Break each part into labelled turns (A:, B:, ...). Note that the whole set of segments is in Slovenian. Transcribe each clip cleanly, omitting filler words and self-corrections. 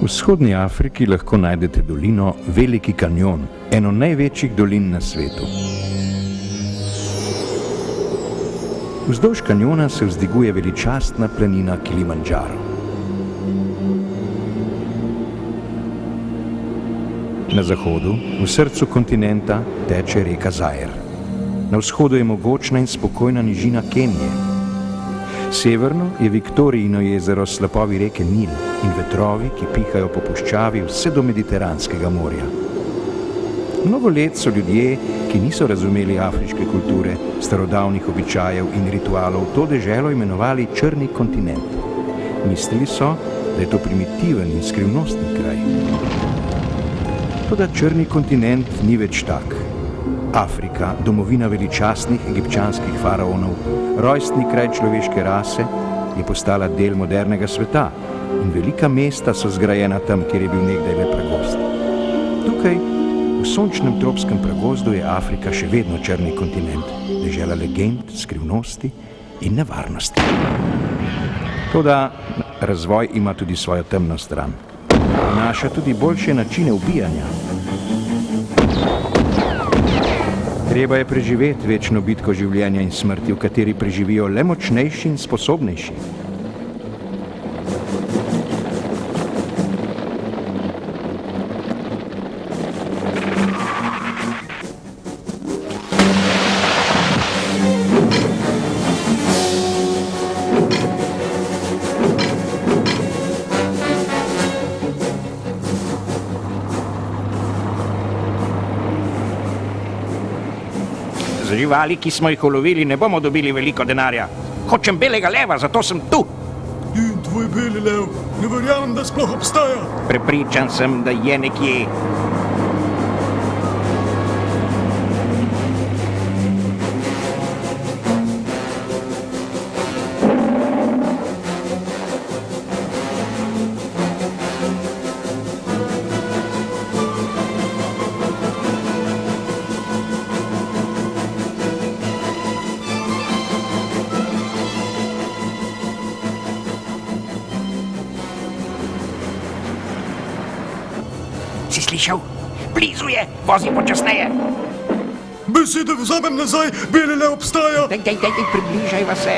A: V vzhodni Afriki lahko najdete dolino Veliki kanjon, eno največjih dolin na svetu. Vzdolž kanjona se vzdiguje veličastna planina Kilimandžaro. Na zahodu, v srcu kontinenta, teče reka Zair. Na vzhodu je mogočna in spokojna nižina Kenije. Severno je Viktorijino jezero s slapovi reke Nil in vetrovi, ki pihajo po puščavi vse do Mediteranskega morja. Mnogo let so ljudje, ki niso razumeli afriške kulture, starodavnih običajev in ritualov, to deželo imenovali Črni kontinent. Mislili so, da je to primitiven in skrivnostni kraj. Toda Črni kontinent ni več tak. Afrika, domovina veličastnih egipčanskih faraonov, rojstni kraj človeške rase, je postala del modernega sveta in velika mesta so zgrajena tam, kjer je bil nekdaj le pragost. Tukaj, v sončnem tropskem pragozdu, je Afrika še vedno Črni kontinent, dežela legend, skrivnosti in nevarnosti. Toda razvoj ima tudi svojo temno stran. Prinaša tudi boljše načine ubijanja. Treba je preživeti večno bitko življenja in smrti, v kateri preživijo le močnejši in sposobnejši.
B: Za živali, ki smo jih ulovili, ne bomo dobili veliko denarja. Hočem belega leva, zato sem tu.
C: In tvoj beli lev, ne verjamem, da sploh obstaja.
B: Prepričan sem, da je nekje. Si slišal? Blizu je, vozi počasneje.
C: Besede vzamem nazaj, beli lev obstaja.
B: Daj, približajva se.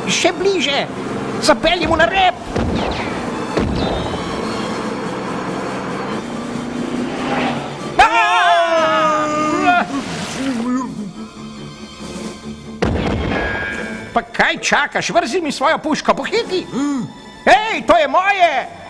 B: Še bliže, zapeljimo na rep. Pa kaj čakaš? Vrzi mi svojo puško, pohiti. Hej, to je moje.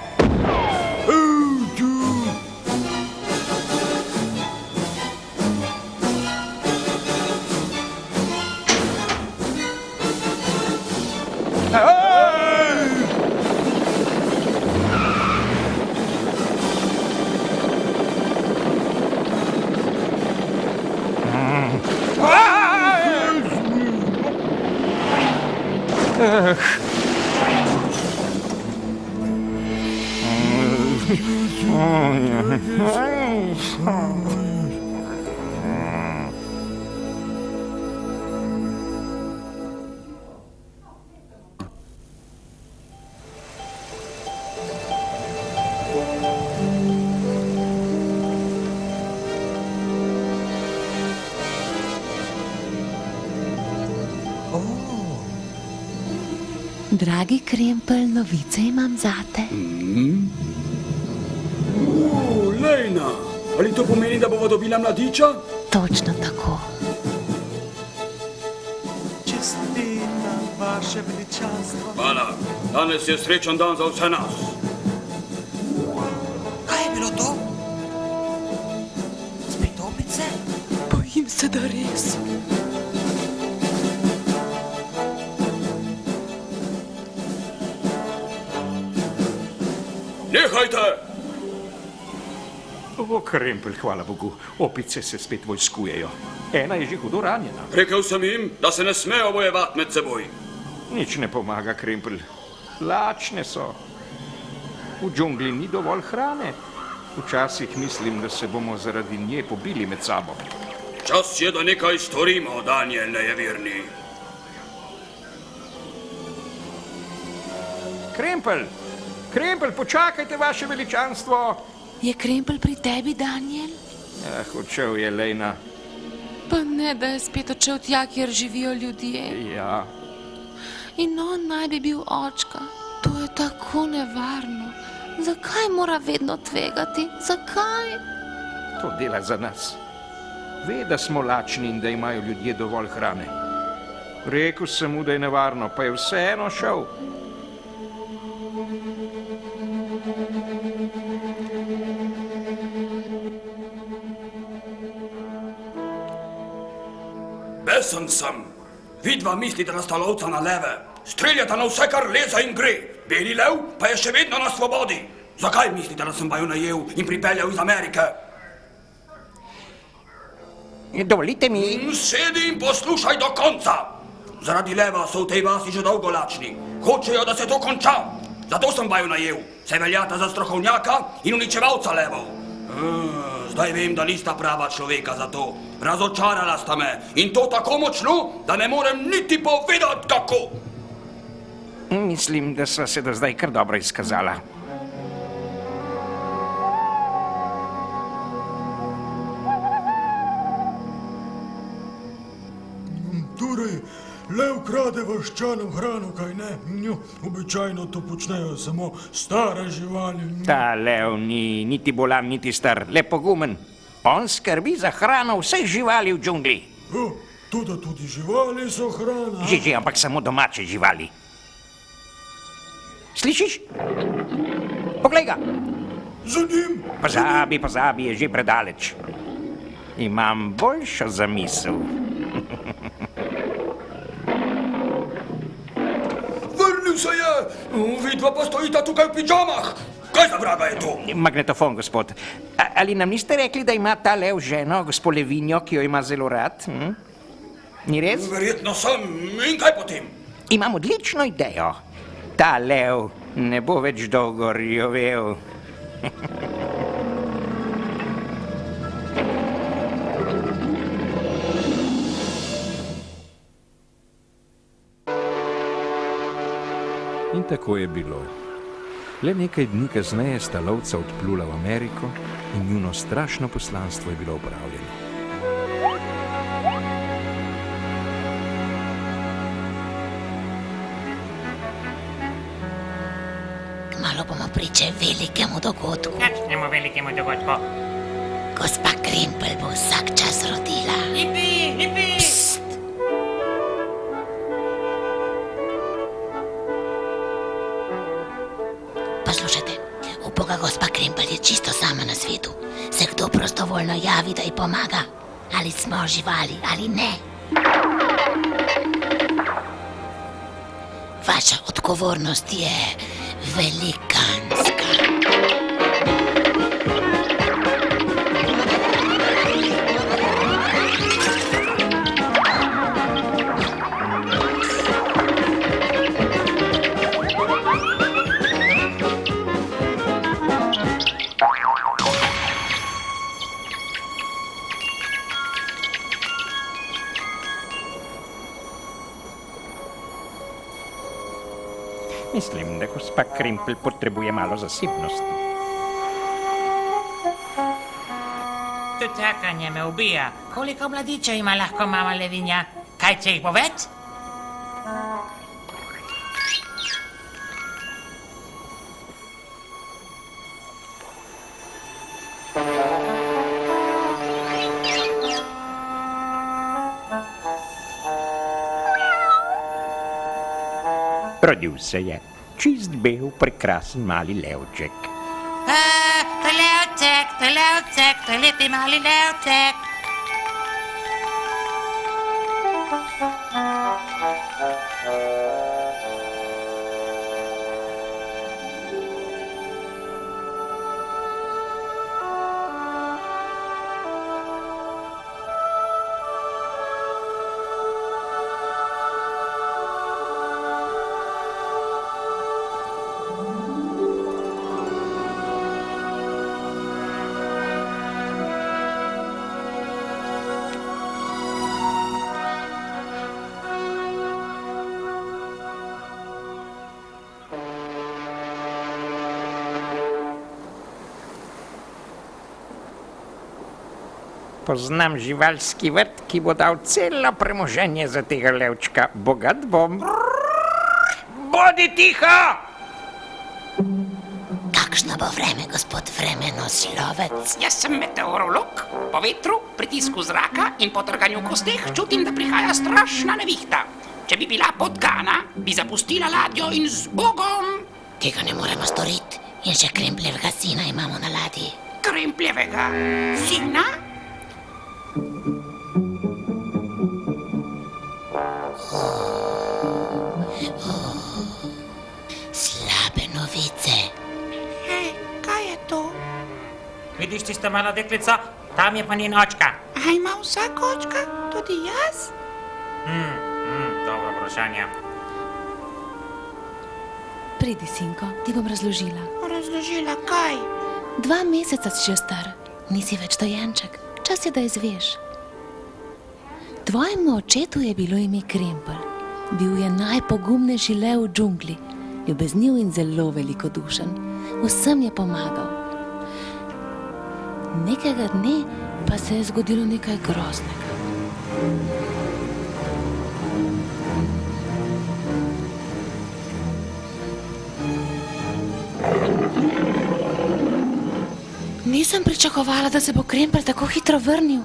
D: Dragi Krempelj, novice imam zate.
E: Lejna, ali to pomeni, da bova dobila mladiča?
D: Točno tako.
F: Čestitam, vaše veličanstvo.
E: Hvala, danes je srečen dan za vse nas.
F: Kaj je bilo to? Spet opice?
D: Bojim se, da res.
E: Nehajte!
B: O, Krempelj, hvala Bogu, opice se spet vojskujejo. Ena je že hudo ranjena.
E: Rekel sem jim, da se ne smejo bojevati med seboj.
B: Nič ne pomaga, Krempelj. Lačne so. V džungli ni dovolj hrane. Včasih mislim, da se bomo zaradi nje pobili med sabo.
E: Čas je, da nekaj storimo, Daniel nejeverni.
B: Krempelj, Krempel, počakajte, vaše veličanstvo.
D: Je krempel pri tebi, Daniel?
B: Odšel je Lejna.
D: Pa ne, da je spet odšel tja, kjer živijo ljudje.
B: Ja,
D: In on naj bi bil očka. To je tako nevarno. Zakaj mora vedno tvegati? Zakaj?
B: to dela za nas. Ve, da smo lačni in da imajo ljudje dovolj hrane. Rekel sem mu, da je nevarno, pa je vseeno šel.
E: Besen sem. Vidva mislite, da sta lovca na leve. Streljata na vse, kar leza in gre. Beli lev pa je še vedno na svobodi. Zakaj mislite, da sem vaju najel in pripeljal iz Amerike?
B: Dovolite mi.
E: Sedi in poslušaj do konca. Zaradi leva so v tej vasi že dolgo lačni. Hočejo, da se to konča. Zato sem vaju najel. Se veljata za strokovnjaka in uničevalca levov. Zdaj vem, da nista prava človeka za to. Razočarala sta me in to tako močno, da ne morem niti povedati kako.
B: Mislim, da sva se do zdaj kar dobro izkazala.
C: Torej, lev krade vaščanom hrano, kaj ne? Običajno to počnejo samo stare živali.
B: Ta lev ni niti bolan, niti star, le pogumen. On skrbi za hrano vseh živali v džungli.
C: Tudi živali so hrana.
B: Že, ampak samo domače živali. Slišiš? Poglej ga.
C: Za njim.
B: Pozabi, je že predaleč. Imam boljšo zamisel.
E: Vrnil se je! Vidva pa stojita tukaj v pižamah. Kaj za vraga je to?
B: Magnetofon, gospod. Ali nam niste rekli, da ima ta lev ženo, gospo Levinjo, ki jo ima zelo rad? Ni res?
E: Verjetno sem. In kaj potem?
B: Imam odlično idejo. Ta lev ne bo več dolgo rjovel.
A: In tako je bilo. Le nekaj dni kasneje sta lovca odplula v Ameriko in njuno strašno poslanstvo je bilo opravljeno.
G: Kmalu bomo priče velikemu dogodku.
H: Kakšnemu velikemu dogodku?
G: Gospa Krempel bo vsak čas rodila.
H: Ipi!
G: Poslušajte, uboga gospa Krempel je čisto sama na svetu. Se kdo prostovoljno javi, da ji pomaga? Ali smo živali, ali ne? Vaša odgovornost je velikanska.
B: Mislim, da gospa Krempel potrebuje malo zasebnosti.
H: To čakanje me ubija. Koliko mladičev ima lahko mama Levinja? Kaj če jih bo več?
B: Rodil se je čist bel, prekrasen mali levček.
H: To je levček, to je lepi mali levček.
B: Poznam živalski vrt, ki bo dal celo premoženje za tega levčka. Bogat bom. Bodi tiho!
G: Kakšno bo vreme, gospod vremenoslovec?
I: Jaz sem meteorolog. Po vetru, pritisku zraka in po trganju kosteh čutim, da prihaja strašna nevihta. Če bi bila podgana, bi zapustila ladjo in z Bogom.
G: Tega ne moremo storiti. In še krempljevega sina imamo na ladji.
I: Krempljevega sina?
G: Slabe novice.
I: Hej, kaj je to?
H: Vidiš tisto malo deklico? Tam je pa njen očka.
I: A ima vsak očka? Tudi jaz?
H: Dobro vprašanje.
D: Pridi, sinko, ti bom razložila.
I: Razložila kaj?
D: 2 meseca si že star, nisi več dojenček, čas je, da izveš. Tvojemu očetu je bilo ime Krempelj. Bil je najpogumnejši lev v džungli, ljubezniv in zelo velikodušen. Vsem je pomagal. Nekega dne pa se je zgodilo nekaj groznega. Nisem pričakovala, da se bo Krempelj tako hitro vrnil.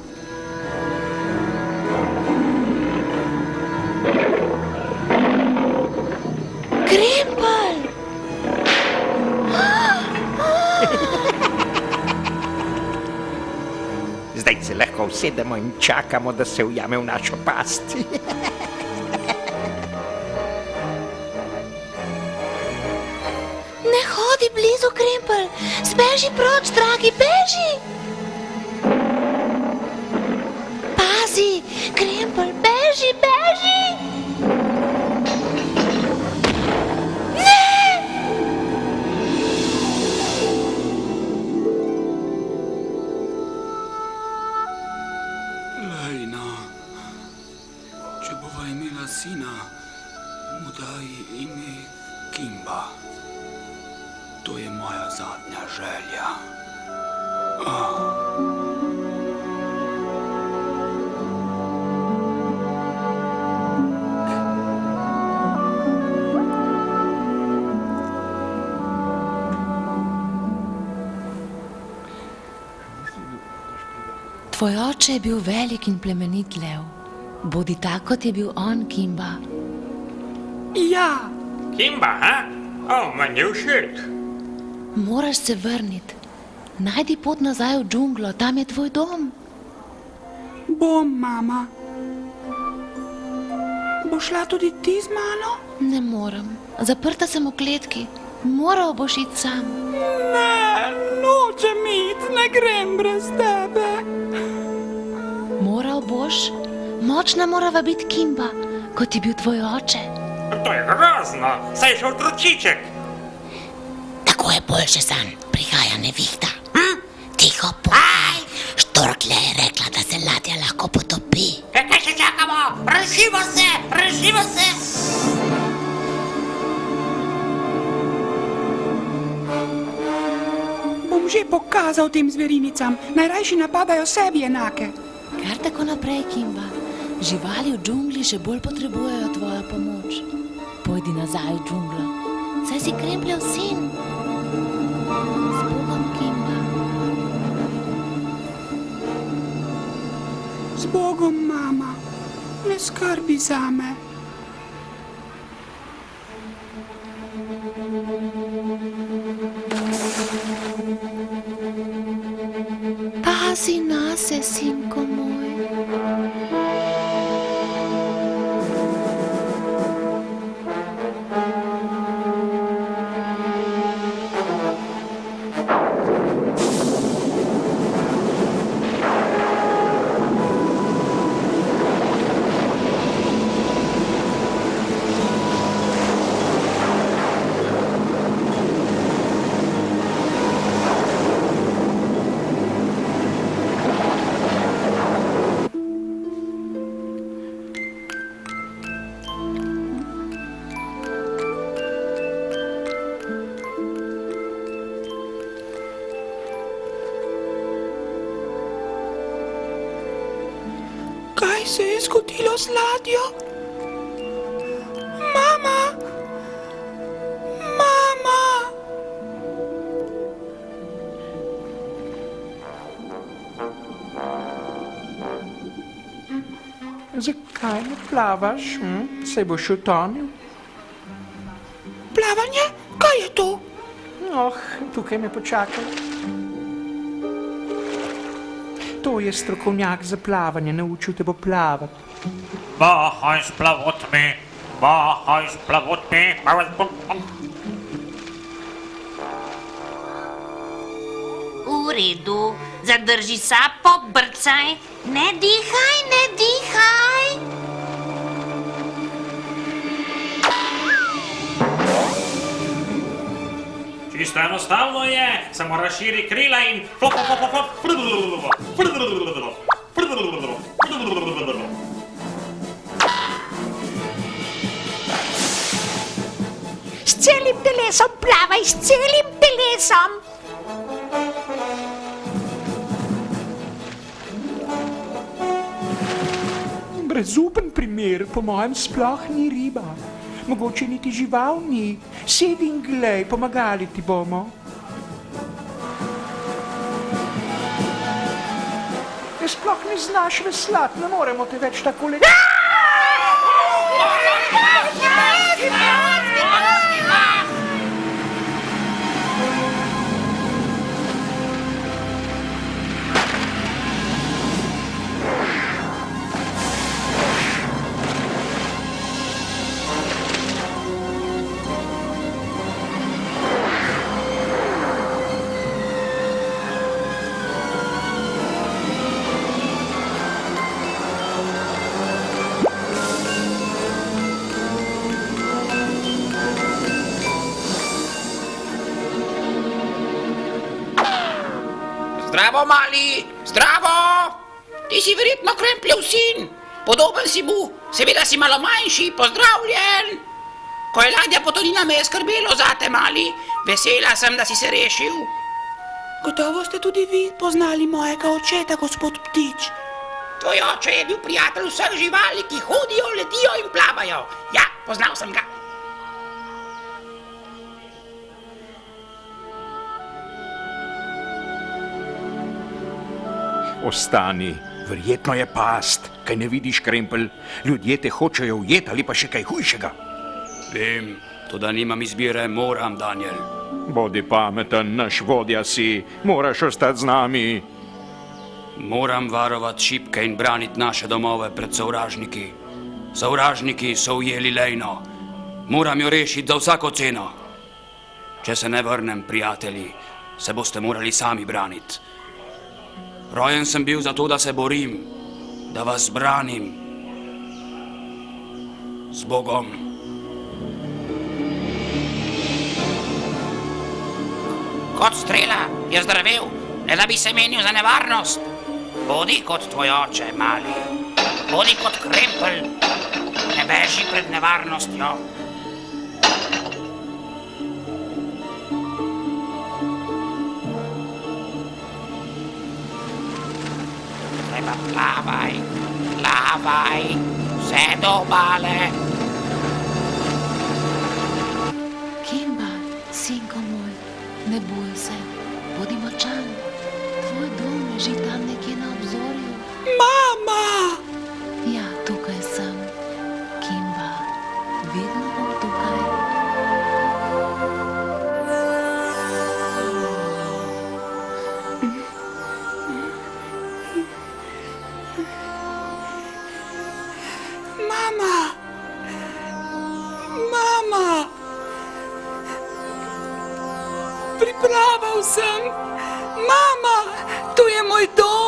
D: Krempelj!
B: Zdaj se lahko usedemo in čakamo, da se ujame v našo past.
D: Ne hodi blizu, Krempelj! Zbeži proč, dragi, beži! Pazi, Krempelj, beži, beži!
E: Lejna, če bova imela sina, mu daj ime Kimba. To je moja zadnja želja.
D: Tvoj oče je bil velik in plemenit lev. Bodi tak, kot je bil on, Kimba.
I: Ja.
H: Kimba, ha? Meni je všeč.
D: Moraš se vrniti. Najdi pot nazaj v džunglo, tam je tvoj dom.
I: Bom, mama. Bo šla tudi ti z mano?
D: Ne morem. Zaprta sem v kletki. Moral boš iti sam.
I: Ne, nočem iti, ne grem brez tebe.
D: Moral boš. Močna morava biti Kimba, kot je bil tvoj oče.
H: To je grozno, saj je šel tročiček.
G: Tako je boljše, san. Prihaja nevihta. Tiho, poj. Štorklja je rekla, da se ladja lahko potopi.
H: Kaj še čakamo? Rešimo se, rešimo se.
I: Bom že pokazal tem zverinicam, najrajši napadajo sebi enake.
D: Kar tako naprej, Kimba. Živali v džungli še bolj potrebujejo tvojo pomoč. Pojdi nazaj v džunglo. Saj si Krempljev sin. S Bogom, Kimba.
I: Z Bogom, mama. Ne skrbi zame.
D: Pazi nase, sinko moj.
I: Kaj se je zgodilo z ladjo? Mama! Mama!
B: Zakaj ne plavaš? Se boš utonil?
I: Plavanje? Kaj je to?
B: Oh, tukaj me počakaj. To je strokovnjak za plavanje, naučil te bo plavati.
H: Bahaj s plavotmi, bahaj s plavotmi.
G: V redu, zadrži sapo, brcaj. Ne dihaj, ne dihaj.
H: Čisto enostavno je, samo razširi krila in
I: S celim telesom plavaj, s celim telesom.
B: Brezupen primer, po mojem sploh ni riba. Mogoče niti žival ni. Sedi in glej, pomagali ti bomo. Te sploh ne znaš veslati, ne moremo te več tako le...
I: Zdravo, mali, zdravo! Ti si verjetno Krempljev sin. Podoben si mu, seveda si malo manjši, pozdravljen. Ko je ladja potonila, me je skrbelo zate, mali. Vesela sem, da si se rešil. Gotovo ste tudi vi poznali mojega očeta, gospod Ptič. Tvoj oče je bil prijatelj vseh živali, ki hodijo, letijo in plavajo. Ja, poznal sem ga.
B: Ostani, verjetno je past, kaj ne vidiš, Krempelj. Ljudje te hočejo ujeti ali pa še kaj hujšega.
E: Vem, to da nimam izbire, moram, Daniel.
B: Bodi pameten, naš vodja si, moraš ostati z nami.
E: Moram varovati šibke in braniti naše domove pred sovražniki. Sovražniki so ujeli Lejno. Moram jo rešiti za vsako ceno. Če se ne vrnem, prijatelji, se boste morali sami braniti. Rojen sem bil zato, da se borim, da vas branim. Z Bogom.
I: Kot strela je zdravel, ne da bi se menil za nevarnost. Bodi kot tvoj oče, mali. Bodi kot Krempelj. Ne beži pred nevarnostjo. Treba plavaj, plavaj, vse do obale.
D: Kimba, sinko moj, ne boj se, bodi močan. Tvoj dom leži tam nekje na obzorju.
I: Mama!
D: Ja, tukaj sem. Kimba, vedno bom tukaj.
I: Mama! Mama! Pripraval sem! Mama! Tu je moj dom!